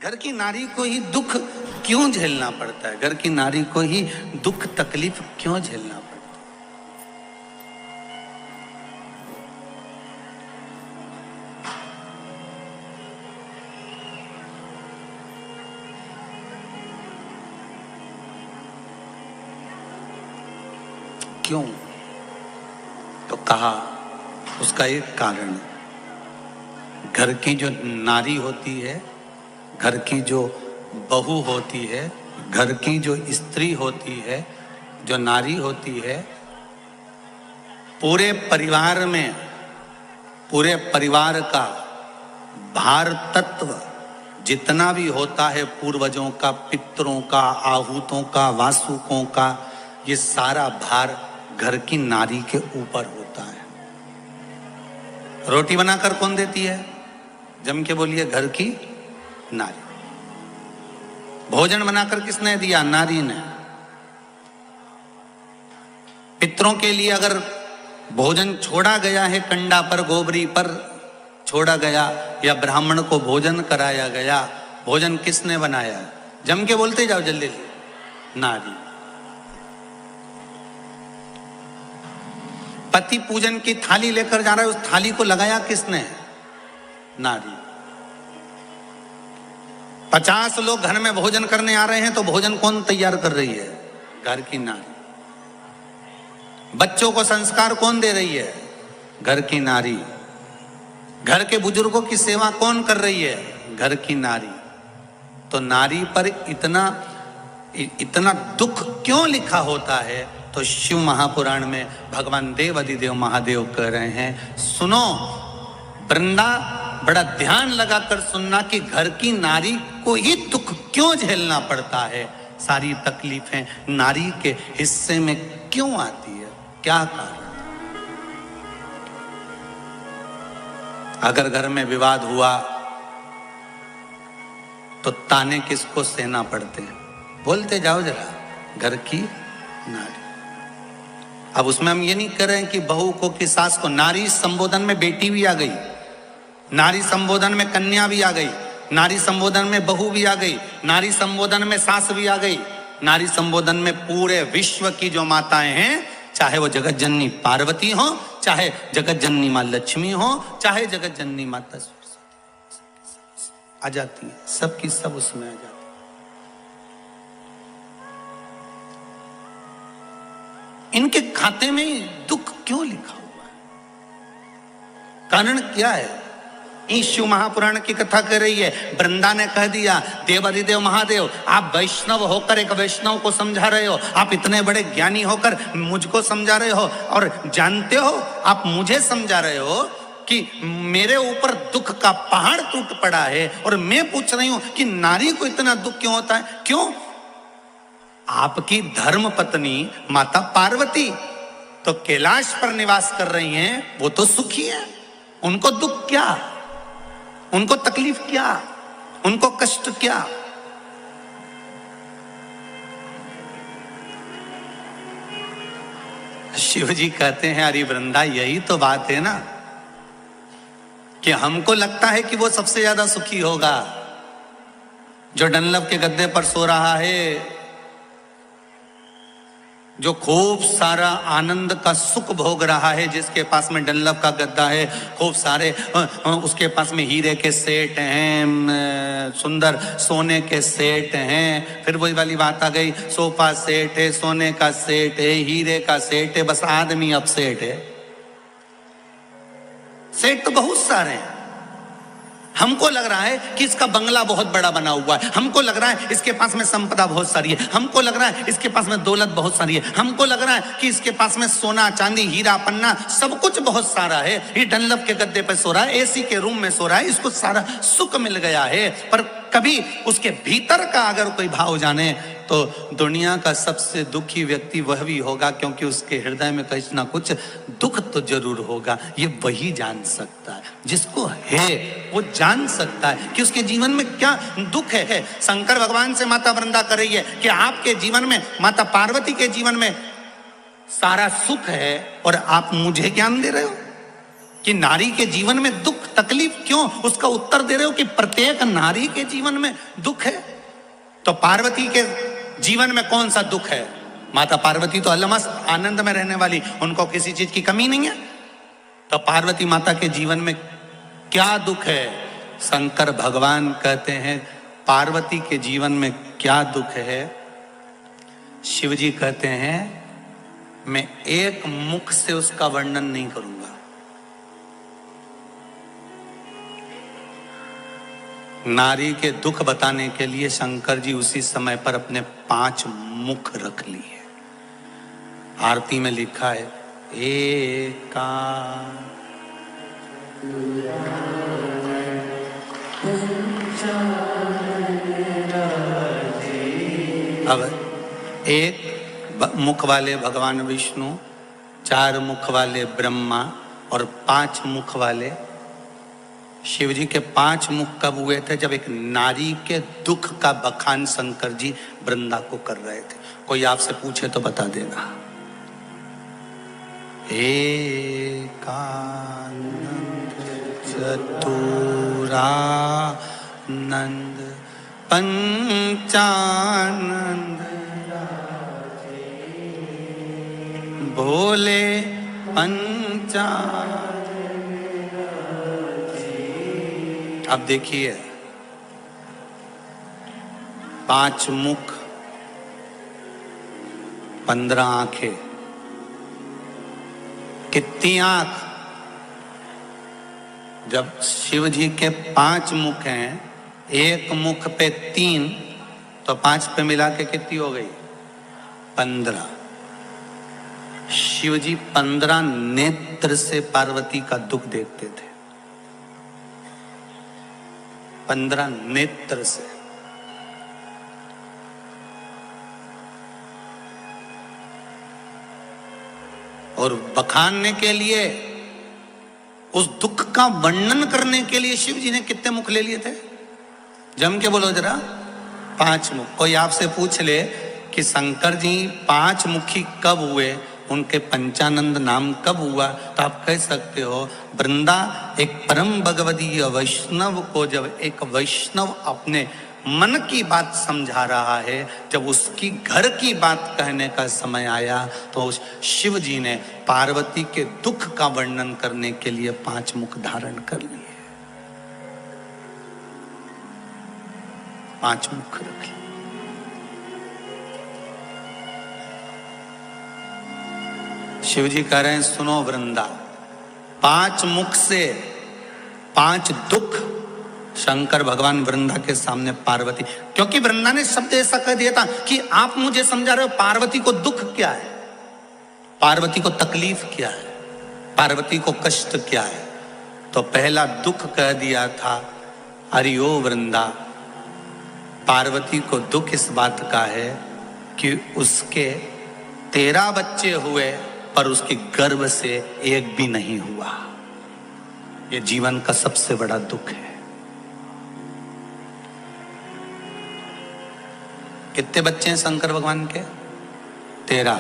घर की नारी को ही दुख क्यों झेलना पड़ता है? घर की नारी को ही दुख तकलीफ क्यों झेलना पड़ता है? क्यों? तो कहा उसका एक कारण, घर की जो नारी होती है, घर की जो बहू होती है, घर की जो स्त्री होती है, जो नारी होती है, पूरे परिवार में, पूरे परिवार का भार तत्व जितना भी होता है, पूर्वजों का, पितरों का, आहूतों का, वासुकों का, ये सारा भार घर की नारी के ऊपर होता है। रोटी बनाकर कौन देती है? जम के बोलिए, घर की नारी। भोजन बनाकर किसने दिया? नारी ने। पितरों के लिए अगर भोजन छोड़ा गया है, कंडा पर, गोबरी पर छोड़ा गया, या ब्राह्मण को भोजन कराया गया, भोजन किसने बनाया? जम के बोलते जाओ जल्दी, नारी। पति पूजन की थाली लेकर जा रहा है, उस थाली को लगाया किसने? नारी। 50 लोग घर में भोजन करने आ रहे हैं तो भोजन कौन तैयार कर रही है? घर की नारी। बच्चों को संस्कार कौन दे रही है? घर की नारी। घर के बुजुर्गों की सेवा कौन कर रही है? घर की नारी। तो नारी पर इतना दुख क्यों लिखा होता है? तो शिव महापुराण में भगवान देव अधिदेव महादेव कह रहे हैं, सुनो वृंदा, बड़ा ध्यान लगाकर सुनना कि घर की नारी को ही दुख क्यों झेलना पड़ता है, सारी तकलीफें नारी के हिस्से में क्यों आती है, क्या कारण? अगर घर में विवाद हुआ तो ताने किसको सहना पड़ते हैं? बोलते जाओ जरा, घर की नारी। अब उसमें हम ये नहीं कर रहे हैं कि बहू को, कि सास को। नारी संबोधन में बेटी भी आ गई, नारी संबोधन में कन्या भी आ गई, नारी संबोधन में बहू भी आ गई, नारी संबोधन में सास भी आ गई, नारी संबोधन में पूरे विश्व की जो माताएं हैं, चाहे वो जगत जननी पार्वती हो, चाहे जगत जननी मां लक्ष्मी हो, चाहे जगत जननी माता आ जाती है, सबकी सब उसमें आ जाती है। इनके खाते में दुख क्यों लिखा हुआ है? कारण क्या है? शिव महापुराण की कथा कर रही है। वृंदा ने कह दिया, देवाधिदेव महादेव, आप वैष्णव होकर एक वैष्णव को समझा रहे हो, आप इतने बड़े ज्ञानी होकर मुझको समझा रहे हो, और जानते हो आप मुझे समझा रहे हो कि मेरे ऊपर दुख का पहाड़ टूट पड़ा है, और मैं पूछ रही हूं कि नारी को इतना दुख क्यों होता है? क्यों? आपकी धर्म पत्नी माता पार्वती तो कैलाश पर निवास कर रही हैं, वो तो सुखी है, उनको दुख क्या, उनको तकलीफ क्या, उनको कष्ट क्या? शिव जी कहते हैं, अरे वृंदा, यही तो बात है ना, कि हमको लगता है कि वो सबसे ज्यादा सुखी होगा, जो डनलप के गद्दे पर सो रहा है, जो खूब सारा आनंद का सुख भोग रहा है, जिसके पास में डनलप का गद्दा है, खूब सारे उसके पास में हीरे के सेट हैं, सुंदर सोने के सेट हैं। फिर वही वाली बात आ गई, सोफा सेट है, सोने का सेट है, हीरे का सेट है, बस आदमी अब सेट है। सेट तो बहुत सारे हैं। हमको लग रहा है कि इसका बंगला बहुत बड़ा बना हुआ है, हमको लग रहा है इसके पास में संपदा बहुत सारी है, हमको लग रहा है इसके पास में दौलत बहुत सारी है, हमको लग रहा है कि इसके पास में सोना चांदी हीरा पन्ना सब कुछ बहुत सारा है। ये डनलप के गद्दे पर सो रहा है, एसी के रूम में सो रहा है, इसको सारा सुख मिल गया है। पर कभी उसके भीतर का अगर कोई भाव जाने तो दुनिया का सबसे दुखी व्यक्ति वह भी होगा, क्योंकि उसके हृदय में कुछ ना कुछ दुख तो जरूर होगा। ये वही जान सकता है, जिसको है वो जान सकता है कि उसके जीवन में क्या दुख है। शंकर भगवान से माता वृंदा कर रही है कि आपके जीवन में, माता पार्वती के जीवन में सारा सुख है और आप मुझे ज्ञान दे रहे हो। कि नारी के जीवन में दुख तकलीफ क्यों, उसका उत्तर दे रहे हो कि प्रत्येक नारी के जीवन में दुख है। तो पार्वती के जीवन में कौन सा दुख है? माता पार्वती तो अलमस्त आनंद में रहने वाली, उनको किसी चीज की कमी नहीं है। तो पार्वती माता के जीवन में क्या दुख है? शंकर भगवान कहते हैं पार्वती के जीवन में क्या दुख है? शिव जी कहते हैं मैं एक मुख से उसका वर्णन नहीं करूंगा। नारी के दुख बताने के लिए शंकर जी उसी समय पर अपने 5 मुख रख लिए। आरती में लिखा है एका अब एक मुख वाले भगवान विष्णु, 4 मुख वाले ब्रह्मा और 5 मुख वाले शिव जी के 5 मुख कब हुए थे? जब एक नारी के दुख का बखान शंकर जी वृंदा को कर रहे थे। कोई आपसे पूछे तो बता देगा। एकानंद चतुरानंद पंचानंद भोले पंचानंद। अब देखिए 5 मुख 15 आंखें, कितनी आंख? जब शिव जी के 5 मुख हैं, एक मुख पे 3, तो 5 पे मिला के कितनी हो गई? 15। शिव जी 15 नेत्र से पार्वती का दुख देखते थे। 15 नेत्र से। और बखानने के लिए, उस दुख का वर्णन करने के लिए शिव जी ने कितने मुख ले लिए थे? जम के बोलो जरा। 5 मुख। कोई आपसे पूछ ले कि शंकर जी 5 मुखी कब हुए, उनके पंचानंद नाम कब हुआ, तो आप कह सकते हो वृंदा एक परम भगवदीय वैष्णव को जब एक वैष्णव अपने मन की बात समझा रहा है, जब उसकी घर की बात कहने का समय आया तो उस शिव जी ने पार्वती के दुख का वर्णन करने के लिए 5 मुख धारण कर लिए। 5 मुख रख लिए। शिव जी कह रहे हैं सुनो वृंदा, 5 मुख से 5 दुख शंकर भगवान वृंदा के सामने पार्वती, क्योंकि वृंदा ने शब्द ऐसा कह दिया था कि आप मुझे समझा रहे हो पार्वती को दुख क्या है, पार्वती को तकलीफ क्या है, पार्वती को कष्ट क्या है। तो पहला दुख कह दिया था अरे ओ वृंदा, पार्वती को दुख इस बात का है कि उसके 13 बच्चे हुए पर उसके गर्भ से एक भी नहीं हुआ। यह जीवन का सबसे बड़ा दुख है। कितने बच्चे हैं शंकर भगवान के? 13।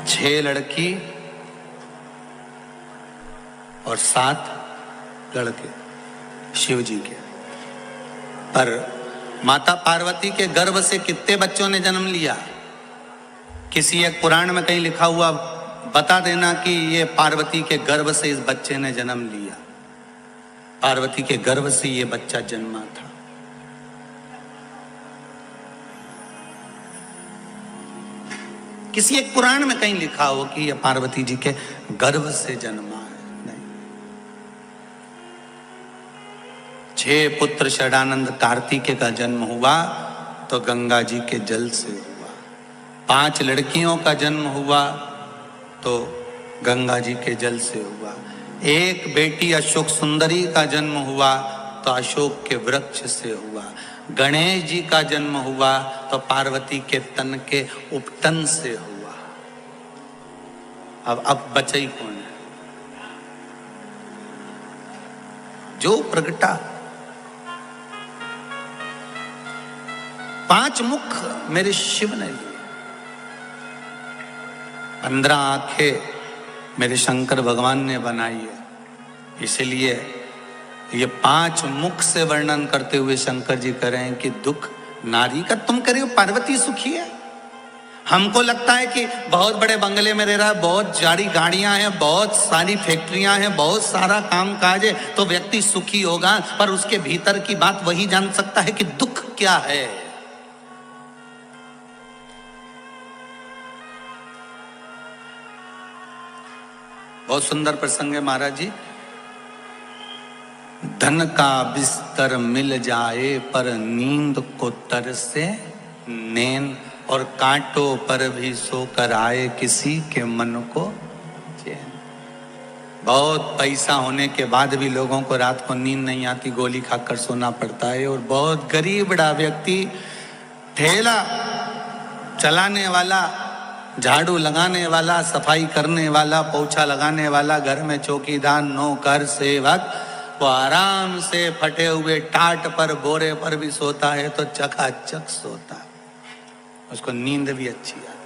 छह लड़की और 7 लड़के शिव जी के। पर माता पार्वती के गर्भ से कितने बच्चों ने जन्म लिया? किसी एक पुराण में कहीं लिखा हुआ बता देना कि ये पार्वती के गर्भ से इस बच्चे ने जन्म लिया। पार्वती के गर्भ से ये बच्चा जन्मा था। किसी एक पुराण में कहीं लिखा हो कि यह पार्वती जी के गर्भ से जन्मा है। नहीं। 6 पुत्र षडानंद कार्तिकेय का जन्म हुआ तो गंगा जी के जल से हुआ। 5 लड़कियों का जन्म हुआ तो गंगा जी के जल से हुआ। एक बेटी अशोक सुंदरी का जन्म हुआ तो अशोक के वृक्ष से हुआ। गणेश जी का जन्म हुआ तो पार्वती के तन के उपटन से हुआ। अब बचा ही कौन है? जो प्रगटा 5 मुख मेरे शिव ने लिए, 15 आंखें मेरे शंकर भगवान ने बनाई है। इसलिए ये 5 मुख से वर्णन करते हुए शंकर जी कह रहे हैं कि दुख नारी का तुम करियो, पार्वती सुखी है। हमको लगता है कि बहुत बड़े बंगले में रह रहा है, बहुत सारी गाड़ियां हैं, बहुत सारी फैक्ट्रियां हैं, बहुत सारा काम काज है तो व्यक्ति सुखी होगा, पर उसके भीतर की बात वही जान सकता है कि दुख क्या है। बहुत सुंदर प्रसंग है महाराज जी। धन का बिस्तर मिल जाए पर नींद को तरसे नैन, और कांटों पर भी सोकर आए किसी के मन को चैन। बहुत पैसा होने के बाद भी लोगों को रात को नींद नहीं आती, गोली खाकर सोना पड़ता है। और बहुत गरीब बड़ा व्यक्ति, ठेला चलाने वाला, झाड़ू लगाने वाला, सफाई करने वाला, पोछा लगाने वाला, घर में चौकीदार, नौकर, सेवक, वो आराम से फटे हुए टाट पर, बोरे पर भी सोता है तो चकाचक सोता है, उसको नींद भी अच्छी आती है।